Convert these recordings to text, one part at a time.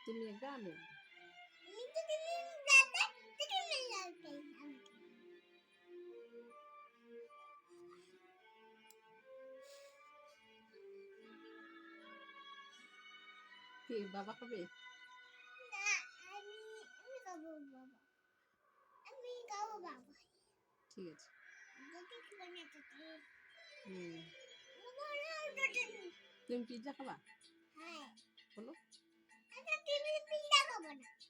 তুমি একটা আমি কি বাবা খাবে? ঠিক আছে। তুমি পিৎজা খাবা? বলো।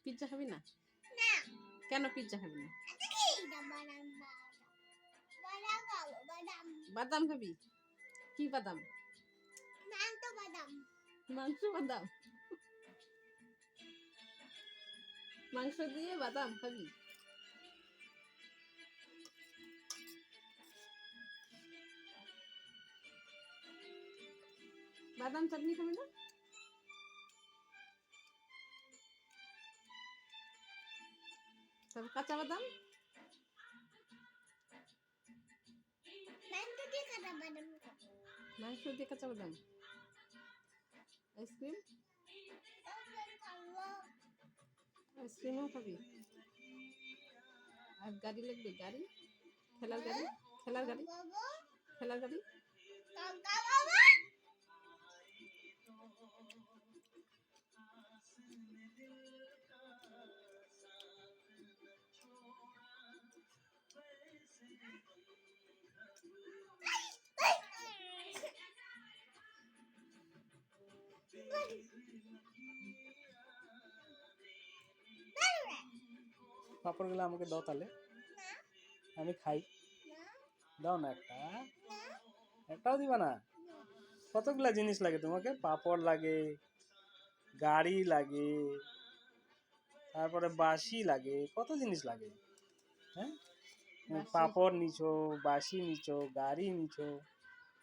পিৎজা খাবি না? কেন পিৎজা খাবি না? বাদাম খাবি? কি বাদাম? মাংস বাদাম। মাংস দিয়ে বাদাম খাবি? বাদাম চাটনি খাবি না? তবে কাঁচা বাদাম? মাংস দিয়ে কাঁচা বাদাম। আইসক্রিম? আইসক্রিমও খাবি? আর গাড়ি লাগবে? গাড়ি? খেলার গাড়ি? খেলার গাড়ি? খেলার গাড়ি? পাঁপড়গুলো আমাকে দাও তাহলে, আমি খাই। দাও না একটা, একটাও দিবা না? কতগুলা জিনিস লাগে তোমাকে? পাঁপড় লাগে, গাড়ি লাগে, তারপরে বাঁশি লাগে, কত জিনিস লাগে। হ্যাঁ, পাঁপড় নিছো, বাঁশি নিছো, গাড়ি নিছো,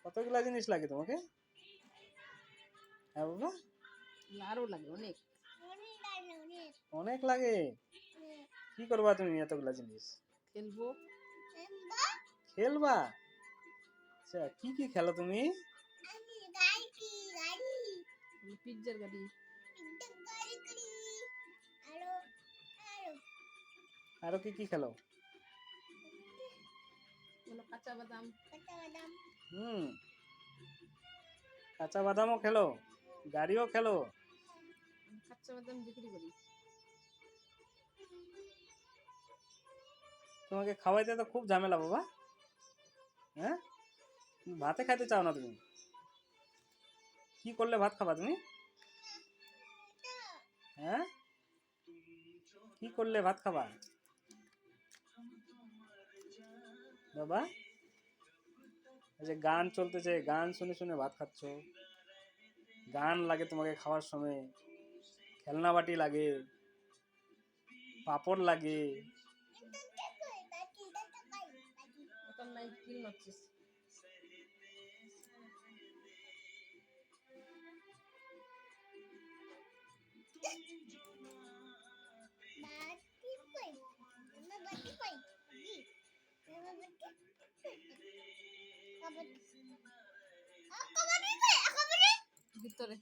কতগুলা জিনিস লাগে তোমাকে। হ্যাঁ বাবা, আরো লাগে অনেক। অনেক লাগে। কি করবা তুমি এতগুলা জিনিস? খেলবো। খেলবা? আচ্ছা, কি কি খেলো তুমি? পিৎজার গাড়ি। আরো কি কি খেলো? কাঁচা বাদাম। কাঁচা বাদামও খেলো, গাড়িও খেলো। কাঁচা বাদাম বিক্রি করি। তোমাকে খাওয়াইতে তো খুব ঝামেলা বাবা। হ্যাঁ, ভাতে খাইতে চাও না তুমি? কি করলে ভাত খাবা তুমি? হ্যাঁ, কি করলে ভাত খাবা বাবা? এই যে গান চলতেছে, গান শুনে শুনে ভাত খাচ্ছ। গান লাগে তোমাকে খাওয়ার সময়, খেলনা বাটি লাগে, পাপড় লাগে। ভিতরে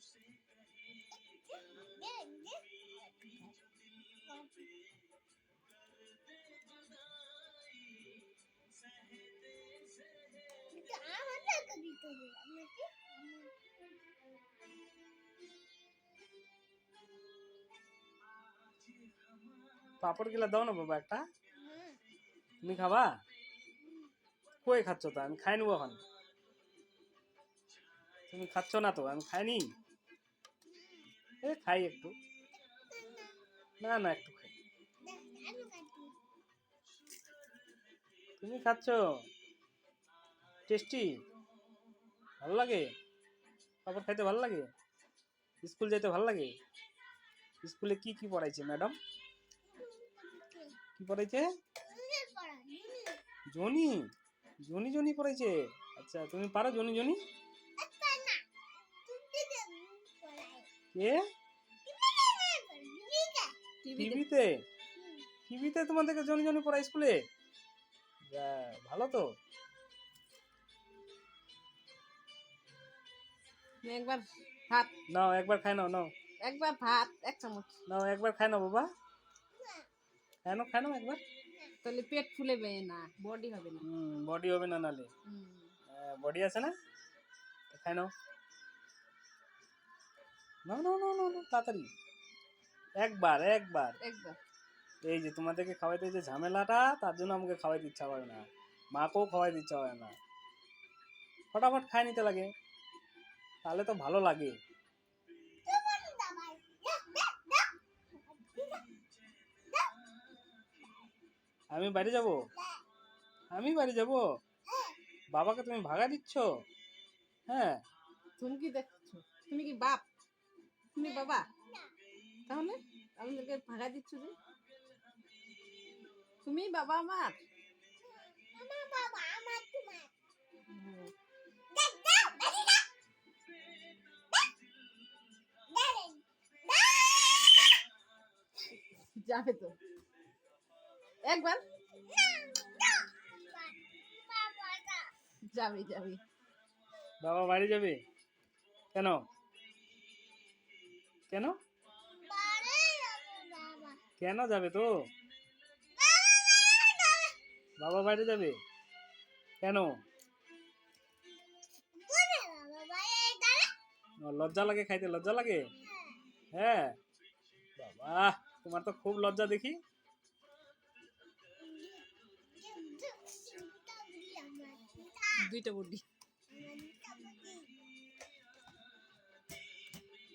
পাপড় গুলা দাও না বাবা একটা, তুমি খাবা? কই খাচ্ছ তো? আমি খাই নেবো এখন। তুমি খাচ্ছ না তো, আমি খাইনি। খাই একটু, না না একটু খাই। তুমি খাচ্ছ? টেস্টি, ভালো লাগে? পাপড় খাইতে ভালো লাগে? স্কুল যেতে ভালো লাগে? স্কুলে কি কি পড়াইছে ম্যাডাম? কি পড়াইছে? জনি, জনি জনি পড়াইছে। আচ্ছা, তুমি পারো জনি জনি? কে? টিভিতে? টিভিতে তোমাদেরকে জনি জনি পড়ায় স্কুলে? ভালো তো। একবার ভাত, নাও একবার খাই নাও, নাও একবার ভাত, এক চামচ। নাও একবার খাই নাও বাবা, খাই নাও একবার। তাহলে পেট ফুলেবে না, বডি হবে না। বডি হবে না নালে, হুম। বডি আছে না, খাই নাও, নাও নাও নাও নাও নাও, তাড়াতাড়ি একবার একবার। একবার। এই যে তোমাদেরকে খাওয়াইতে যে ঝামেলাটা, তার জন্য আমাকে খাওয়াইতে ইচ্ছা করে না, মাকেও খাওয়াইতে ইচ্ছা করে না। ফটাফট খাই নিতে লাগে, তাহলে তো ভালো লাগে। আমি বাড়ি যাব, আমি বাড়ি যাব, বাবাকে তুমি ভাগা দিচ্ছ? হ্যাঁ, তুমি কি দেখছো? তুমি কি বাপ? তুমি বাবা? তাহলে আমাদেরকে ভাগা দিচ্ছ যে? তুমি বাবা আমার? হুম। যাবে তো একবার, যাবে যাবে। বাবা বাড়ি যাবে কেন, কেন, কেন যাবে তো, বাবা বাড়ি যাবে কেন? লজ্জা লাগে খাইতে, লজ্জা লাগে? হ্যাঁ বাবা, তোমার তো খুব লজ্জা দেখি। দুইটা বডি।